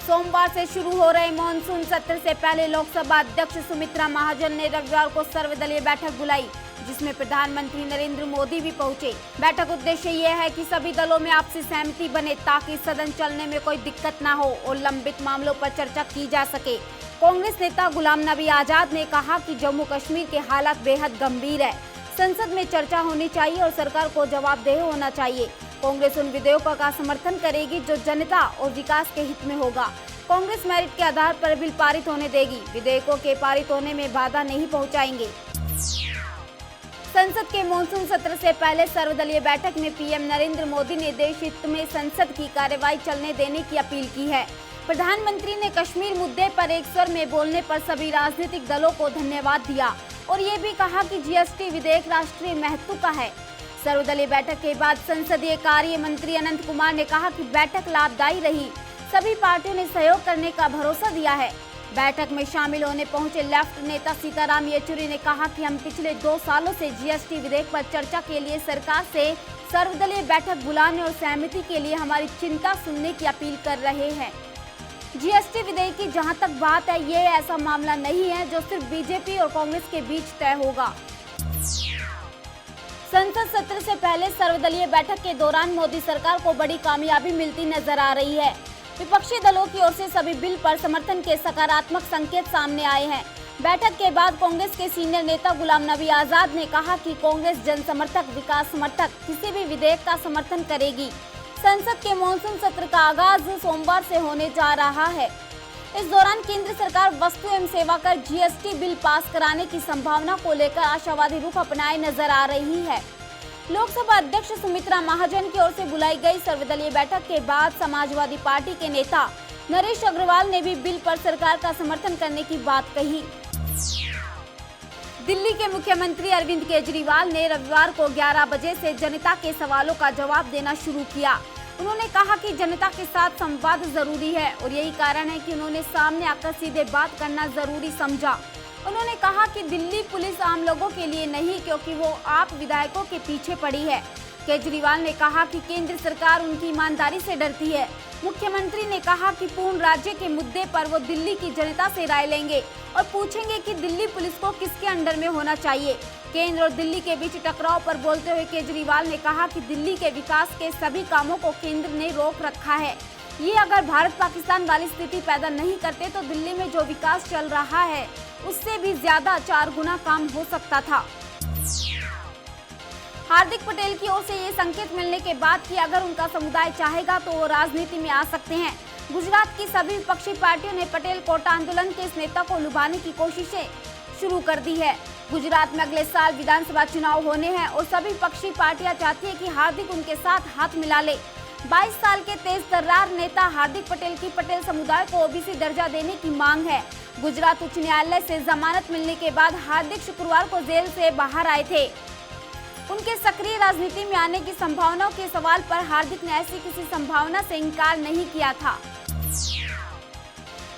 सोमवार से शुरू हो रहे मॉनसून सत्र से पहले लोकसभा अध्यक्ष सुमित्रा महाजन ने रविवार को सर्वदलीय बैठक बुलाई, जिसमें प्रधानमंत्री नरेंद्र मोदी भी पहुंचे। बैठक उद्देश्य ये है कि सभी दलों में आपसी सहमति बने ताकि सदन चलने में कोई दिक्कत न हो और लंबित मामलों पर चर्चा की जा सके। कांग्रेस नेता गुलाम नबी आजाद ने कहा कि जम्मू कश्मीर के हालात बेहद गंभीर है, संसद में चर्चा होनी चाहिए और सरकार को जवाबदेह होना चाहिए। कांग्रेस उन विधेयकों का समर्थन करेगी जो जनता और विकास के हित में होगा। कांग्रेस मेरिट के आधार पर बिल पारित होने देगी, विधेयकों के पारित होने में बाधा नहीं पहुंचाएंगे। संसद के मॉनसून सत्र से पहले सर्वदलीय बैठक में पीएम नरेंद्र मोदी ने देश हित में संसद की कार्यवाही चलने देने की अपील की है। प्रधानमंत्री ने कश्मीर मुद्दे पर एक स्वर में बोलने पर सभी राजनीतिक दलों को धन्यवाद दिया और ये भी कहा कि जीएसटी विधेयक राष्ट्रीय महत्व का है। सर्वदलीय बैठक के बाद संसदीय कार्य मंत्री अनंत कुमार ने कहा कि बैठक लाभदायी रही, सभी पार्टियों ने सहयोग करने का भरोसा दिया है। बैठक में शामिल होने पहुंचे लेफ्ट नेता सीताराम येचुरी ने कहा कि हम पिछले 2 सालों से जीएसटी विधेयक पर चर्चा के लिए सरकार से सर्वदलीय बैठक बुलाने और सहमति के लिए हमारी चिंता सुनने की अपील कर रहे हैं। जीएसटी विधेयक की जहां तक बात है, ये ऐसा मामला नहीं है जो सिर्फ बीजेपी और कांग्रेस के बीच तय होगा। संसद सत्र से पहले सर्वदलीय बैठक के दौरान मोदी सरकार को बड़ी कामयाबी मिलती नजर आ रही है। विपक्षी दलों की ओर से सभी बिल पर समर्थन के सकारात्मक संकेत सामने आए हैं। बैठक के बाद कांग्रेस के सीनियर नेता गुलाम नबी आजाद ने कहा कि कांग्रेस जन समर्थक, विकास समर्थक किसी भी विधेयक का समर्थन करेगी। संसद के मॉनसून सत्र का आगाज सोमवार से होने जा रहा है। इस दौरान केंद्र सरकार वस्तु एवं सेवा कर जीएसटी बिल पास कराने की संभावना को लेकर आशावादी रुख अपनाए नजर आ रही है। लोकसभा अध्यक्ष सुमित्रा महाजन की ओर से बुलाई गई सर्वदलीय बैठक के बाद समाजवादी पार्टी के नेता नरेश अग्रवाल ने भी बिल पर सरकार का समर्थन करने की बात कही। दिल्ली के मुख्यमंत्री अरविंद केजरीवाल ने रविवार को 11 बजे से जनता के सवालों का जवाब देना शुरू किया। उन्होंने कहा कि जनता के साथ संवाद जरूरी है और यही कारण है कि उन्होंने सामने आकर सीधे बात करना जरूरी समझा। उन्होंने कहा कि दिल्ली पुलिस आम लोगों के लिए नहीं, क्योंकि वो आप विधायकों के पीछे पड़ी है। केजरीवाल ने कहा कि केंद्र सरकार उनकी ईमानदारी से डरती है। मुख्यमंत्री ने कहा कि पूर्ण राज्य के मुद्दे पर वो दिल्ली की जनता से राय लेंगे और पूछेंगे कि दिल्ली पुलिस को किसके अंडर में होना चाहिए। केंद्र और दिल्ली के बीच टकराव पर बोलते हुए केजरीवाल ने कहा कि दिल्ली के विकास के सभी कामों को केंद्र ने रोक रखा है। ये अगर भारत पाकिस्तान वाली स्थिति पैदा नहीं करते तो दिल्ली में जो विकास चल रहा है उससे भी ज्यादा 4 गुना काम हो सकता था। हार्दिक पटेल की ओर से ये संकेत मिलने के बाद कि अगर उनका समुदाय चाहेगा तो वो राजनीति में आ सकते हैं। गुजरात की सभी विपक्षी पार्टियों ने पटेल कोटा आंदोलन के इस नेता को लुभाने की कोशिशें शुरू कर दी है। गुजरात में अगले साल विधानसभा चुनाव होने हैं और सभी विपक्षी पार्टियां चाहती है कि हार्दिक उनके साथ हाथ मिला ले। 22 साल के तेज तर्रार नेता हार्दिक पटेल की पटेल समुदाय को ओबीसी दर्जा देने की मांग है। गुजरात उच्च न्यायालय से जमानत मिलने के बाद हार्दिक शुक्रवार को जेल से बाहर आए थे। उनके सक्रिय राजनीति में आने की संभावनाओं के सवाल पर हार्दिक ने ऐसी किसी संभावना से इनकार नहीं किया था।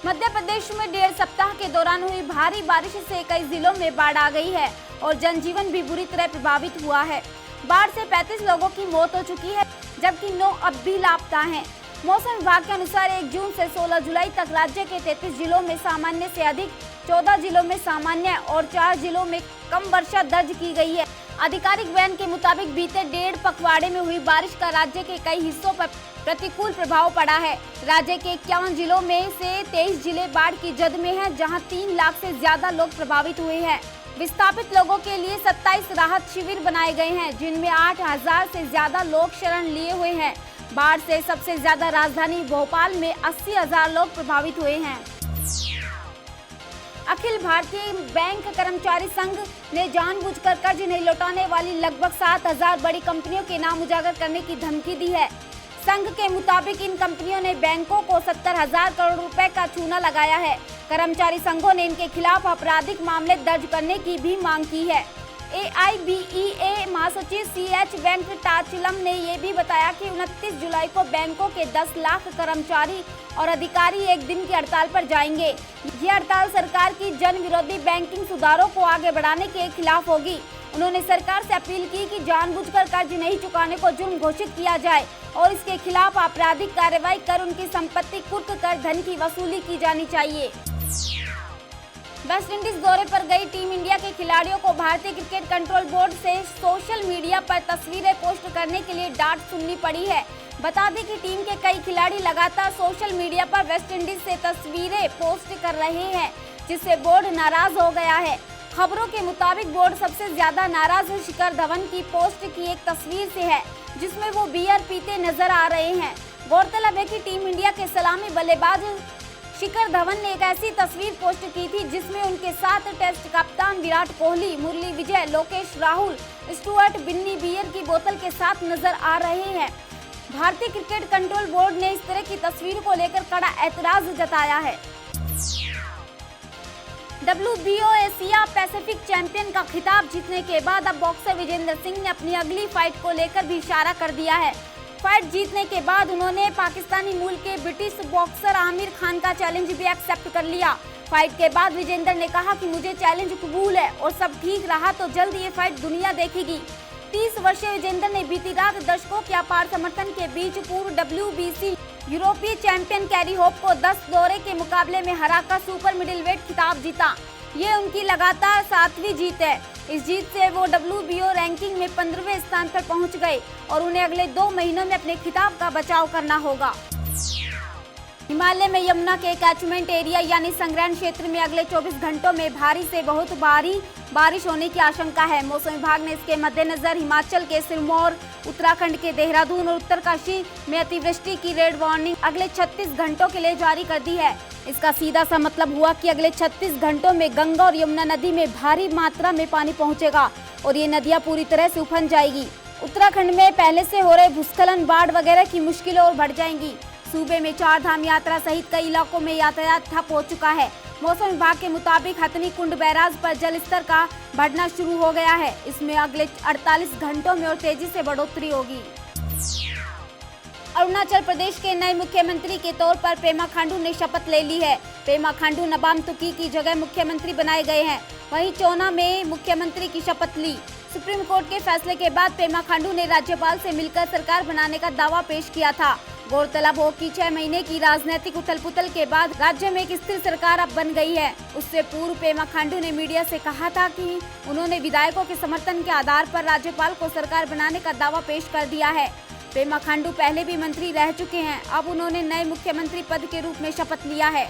मध्य प्रदेश में 1.5 सप्ताह के दौरान हुई भारी बारिश से कई जिलों में बाढ़ आ गई है और जनजीवन भी बुरी तरह प्रभावित हुआ है। बाढ़ से 35 लोगों की मौत हो चुकी है, जबकि 9 अब भी लापता हैं। मौसम विभाग के अनुसार 1 जून से 16 जुलाई तक राज्य के 33 जिलों में सामान्य से अधिक, 14 जिलों में सामान्य और 4 जिलों में कम वर्षा दर्ज की गई है। आधिकारिक बयान के मुताबिक बीते 1.5 पखवाड़े में हुई बारिश का राज्य के कई हिस्सों पर प्रतिकूल प्रभाव पड़ा है। राज्य के 51 जिलों में से 23 जिले बाढ़ की जद में हैं, जहां 3 लाख से ज्यादा लोग प्रभावित हुए हैं। विस्थापित लोगों के लिए 27 राहत शिविर बनाए गए हैं, जिनमें 8,000 से ज्यादा लोग शरण लिए हुए हैं। बाढ़ से सबसे ज्यादा राजधानी भोपाल में 80,000 लोग प्रभावित हुए हैं। अखिल भारतीय बैंक कर्मचारी संघ ने जानबूझकर कर्ज नहीं लौटाने वाली लगभग 7,000 बड़ी कंपनियों के नाम उजागर करने की धमकी दी है। संघ के मुताबिक इन कंपनियों ने बैंकों को 70,000 करोड़ रुपए का चूना लगाया है। कर्मचारी संघों ने इनके खिलाफ आपराधिक मामले दर्ज करने की भी मांग की है। AIBEA महासचिव CH वेंकटाचलम ने ये भी बताया कि 29 जुलाई को बैंकों के 10 लाख कर्मचारी और अधिकारी एक दिन की हड़ताल पर जाएंगे। ये हड़ताल सरकार की जन विरोधी बैंकिंग सुधारों को आगे बढ़ाने के खिलाफ होगी। उन्होंने सरकार से अपील की कि जानबूझकर कर्ज नहीं चुकाने को जुर्म घोषित किया जाए और इसके खिलाफ आपराधिक कार्रवाई कर उनकी संपत्ति कुर्क कर धन की वसूली की जानी चाहिए। वेस्ट इंडीज दौरे पर गई टीम इंडिया के खिलाड़ियों को भारतीय क्रिकेट कंट्रोल बोर्ड से सोशल मीडिया पर तस्वीरें पोस्ट करने के लिए डांट सुननी पड़ी है। बता दें कि टीम के कई खिलाड़ी लगातार सोशल मीडिया पर वेस्ट इंडीज से तस्वीरें पोस्ट कर रहे हैं, जिससे बोर्ड नाराज हो गया है। खबरों के मुताबिक बोर्ड सबसे ज्यादा नाराज शिखर धवन की पोस्ट की एक तस्वीर से है, जिसमें वो बियर पीते नजर आ रहे हैं। गौरतलब है कि टीम इंडिया के सलामी बल्लेबाज शिखर धवन ने एक ऐसी तस्वीर पोस्ट की थी जिसमें उनके साथ टेस्ट कप्तान विराट कोहली, मुरली विजय, लोकेश राहुल, स्टुअर्ट बिन्नी बियर की बोतल के साथ नजर आ रहे हैं। भारतीय क्रिकेट कंट्रोल बोर्ड ने इस तरह की तस्वीर को लेकर कड़ा ऐतराज जताया है। WBO एशिया पैसिफिक चैंपियन का खिताब जीतने के बाद अब बॉक्सर विजेंद्र सिंह ने अपनी अगली फाइट को लेकर भी इशारा कर दिया है। फाइट जीतने के बाद उन्होंने पाकिस्तानी मूल के ब्रिटिश बॉक्सर आमिर खान का चैलेंज भी एक्सेप्ट कर लिया। फाइट के बाद विजेंद्र ने कहा कि मुझे चैलेंज कबूल है और सब ठीक रहा तो जल्द ये फाइट दुनिया देखेगी। 30 वर्षीय विजेंद्र ने बीती रात दर्शकों के अपार समर्थन के बीच पूर्व WBC यूरोपीय चैंपियन कैरी होप को 10 दौरे के मुकाबले में हराकर सुपर मिडिलवेट खिताब जीता। ये उनकी लगातार 7वीं जीत है। इस जीत से वो WBO रैंकिंग में 15वें स्थान पर पहुंच गए और उन्हें अगले 2 महीनों में अपने खिताब का बचाव करना होगा। हिमालय में यमुना के कैचमेंट एरिया यानी संग्रहण क्षेत्र में अगले 24 घंटों में भारी से बहुत भारी बारिश होने की आशंका है। मौसम विभाग ने इसके मद्देनजर हिमाचल के सिरमौर, उत्तराखंड के देहरादून और उत्तरकाशी में अतिवृष्टि की रेड वार्निंग अगले 36 घंटों के लिए जारी कर दी है। इसका सीधा सा मतलब हुआ कि अगले 36 घंटों में गंगा और यमुना नदी में भारी मात्रा में पानी पहुंचेगा और ये नदियां पूरी तरह से उफन जाएगी। उत्तराखंड में पहले से हो रहे भूस्खलन, बाढ़ वगैरह की मुश्किलें और बढ़ जाएंगी। सूबे में 4 धाम यात्रा सहित कई इलाकों में यातायात ठप हो चुका है। मौसम विभाग के मुताबिक हथनी कुंड बैराज पर जल स्तर का बढ़ना शुरू हो गया है। इसमें अगले 48 घंटों में और तेजी से बढ़ोतरी होगी। अरुणाचल प्रदेश के नए मुख्यमंत्री के तौर पर पेमा खांडू ने शपथ ले ली है। पेमा खांडू नबाम तुकी की जगह मुख्यमंत्री बनाए गए हैं। वहीं चोना में मुख्यमंत्री की शपथ ली। सुप्रीम कोर्ट के फैसले के बाद पेमा खांडू ने राज्यपाल से मिलकर सरकार बनाने का दावा पेश किया था। गौरतलब हो कि 6 महीने की राजनीतिक उथल-पुथल के बाद राज्य में एक स्थिर सरकार अब बन गई है। उससे पूर्व पेमा खांडू ने मीडिया से कहा था कि उन्होंने विधायकों के समर्थन के आधार पर राज्यपाल को सरकार बनाने का दावा पेश कर दिया है। पेमा खांडू पहले भी मंत्री रह चुके हैं। अब उन्होंने नए मुख्यमंत्री पद के रूप में शपथ लिया है।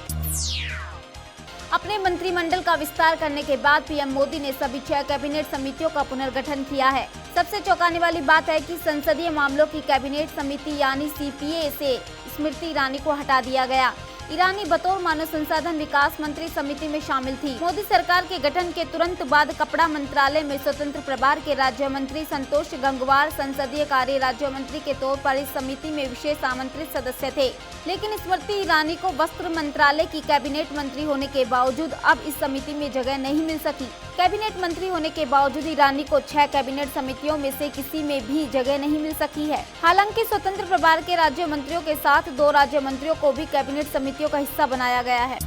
अपने मंत्रिमंडल का विस्तार करने के बाद पीएम मोदी ने सभी 6 कैबिनेट समितियों का पुनर्गठन किया है। सबसे चौंकाने वाली बात है कि संसदीय मामलों की कैबिनेट समिति यानी CPA से स्मृति ईरानी को हटा दिया गया। ईरानी बतौर मानव संसाधन विकास मंत्री समिति में शामिल थी। मोदी सरकार के गठन के तुरंत बाद कपड़ा मंत्रालय में स्वतंत्र प्रभार के राज्य मंत्री संतोष गंगवार संसदीय कार्य राज्य मंत्री के तौर पर इस समिति में विशेष आमंत्रित सदस्य थे। लेकिन स्मृति ईरानी को वस्त्र मंत्रालय की कैबिनेट मंत्री होने के बावजूद अब इस समिति में जगह नहीं मिल सकी। कैबिनेट मंत्री होने के बावजूद ईरानी को 6 कैबिनेट समितियों में से किसी में भी जगह नहीं मिल सकी है। हालांकि स्वतंत्र प्रभार के राज्य मंत्रियों के साथ 2 राज्य मंत्रियों को भी कैबिनेट समितियों का हिस्सा बनाया गया है।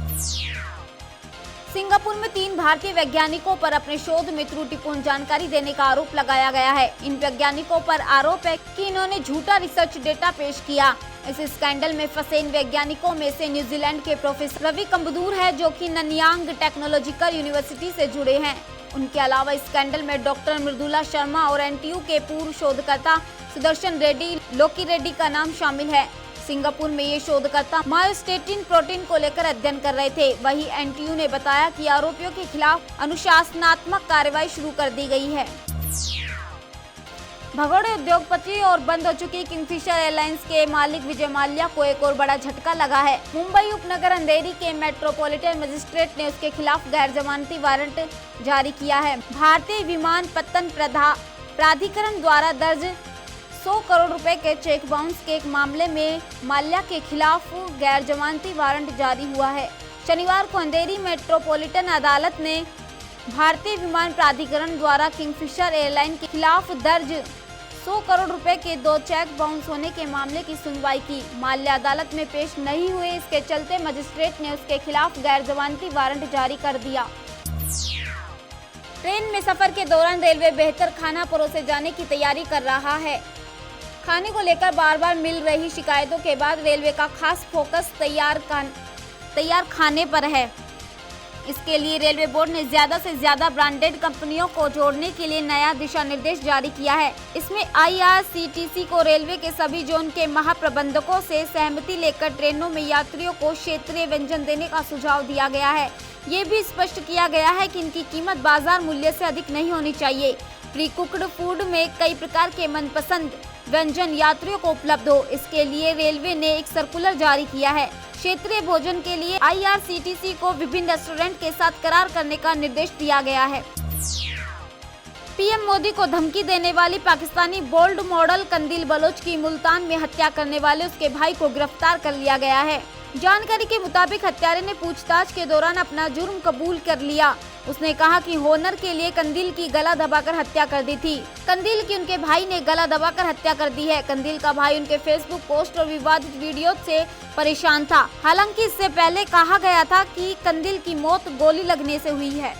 सिंगापुर में 3 भारतीय वैज्ञानिकों पर अपने शोध में त्रुटिपूर्ण जानकारी देने का आरोप लगाया गया है। इन वैज्ञानिकों पर आरोप है कि इन्होंने झूठा रिसर्च डेटा पेश किया। इस स्कैंडल में फंसे इन वैज्ञानिकों में से न्यूजीलैंड के प्रोफेसर रवि कम्बदूर है, जो कि ननयांग टेक्नोलॉजिकल यूनिवर्सिटी से जुड़े हैं। उनके अलावा स्कैंडल में डॉक्टर मृदुला शर्मा और NTU के पूर्व शोधकर्ता सुदर्शन रेड्डी, लोकी रेड्डी का नाम शामिल है। सिंगापुर में ये शोधकर्ता मायोस्टेटिन प्रोटीन को लेकर अध्ययन कर रहे थे। वहीं NTU ने बताया कि आरोपियों के खिलाफ अनुशासनात्मक कार्रवाई शुरू कर दी गई है। भगोड़े उद्योगपति और बंद हो चुकी किंगफिशर एयरलाइंस के मालिक विजय माल्या को एक और बड़ा झटका लगा है। मुंबई उपनगर अंधेरी के मेट्रोपॉलिटन मजिस्ट्रेट ने उसके खिलाफ गैर जमानती वारंट जारी किया है। भारतीय विमानपत्तन प्राधिकरण द्वारा दर्ज 100 करोड़ रुपए के चेक बाउंस के एक मामले में माल्या के खिलाफ गैर जमानती वारंट जारी हुआ है। शनिवार को अंधेरी मेट्रोपॉलिटन अदालत ने भारतीय विमान प्राधिकरण द्वारा किंगफिशर एयरलाइन के खिलाफ दर्ज 100 करोड़ रुपए के 2 चेक बाउंस होने के मामले की सुनवाई की। माल्या अदालत में पेश नहीं हुए, इसके चलते मजिस्ट्रेट ने उसके खिलाफ गैर जमानती वारंट जारी कर दिया। ट्रेन में सफर के दौरान रेलवे बेहतर खाना परोसे जाने की तैयारी कर रहा है। खाने को लेकर बार बार मिल रही शिकायतों के बाद रेलवे का खास फोकस तैयार खाने पर है। इसके लिए रेलवे बोर्ड ने ज्यादा से ज्यादा ब्रांडेड कंपनियों को जोड़ने के लिए नया दिशा निर्देश जारी किया है। इसमें IRCTC को रेलवे के सभी जोन के महाप्रबंधकों से सहमति लेकर ट्रेनों में यात्रियों को क्षेत्रीय व्यंजन देने का सुझाव दिया गया है। ये भी स्पष्ट किया गया है कि इनकी कीमत बाजार मूल्य से अधिक नहीं होनी चाहिए। प्री कुक्ड फूड में कई प्रकार के मनपसंद व्यंजन यात्रियों को उपलब्ध हो, इसके लिए रेलवे ने एक सर्कुलर जारी किया है। क्षेत्रीय भोजन के लिए IRCTC को विभिन्न रेस्टोरेंट के साथ करार करने का निर्देश दिया गया है। पीएम मोदी को धमकी देने वाली पाकिस्तानी बोल्ड मॉडल कंदील बलोच की मुल्तान में हत्या करने वाले उसके भाई को गिरफ्तार कर लिया गया है। जानकारी के मुताबिक हत्यारे ने पूछताछ के दौरान अपना जुर्म कबूल कर लिया। उसने कहा कि होनर के लिए कंदील की गला दबाकर हत्या कर दी थी। कंदील की उनके भाई ने गला दबाकर हत्या कर दी है। कंदील का भाई उनके फेसबुक पोस्ट और विवादित वीडियो से परेशान था। हालांकि इससे पहले कहा गया था कि कंदील की मौत गोली लगने से हुई है।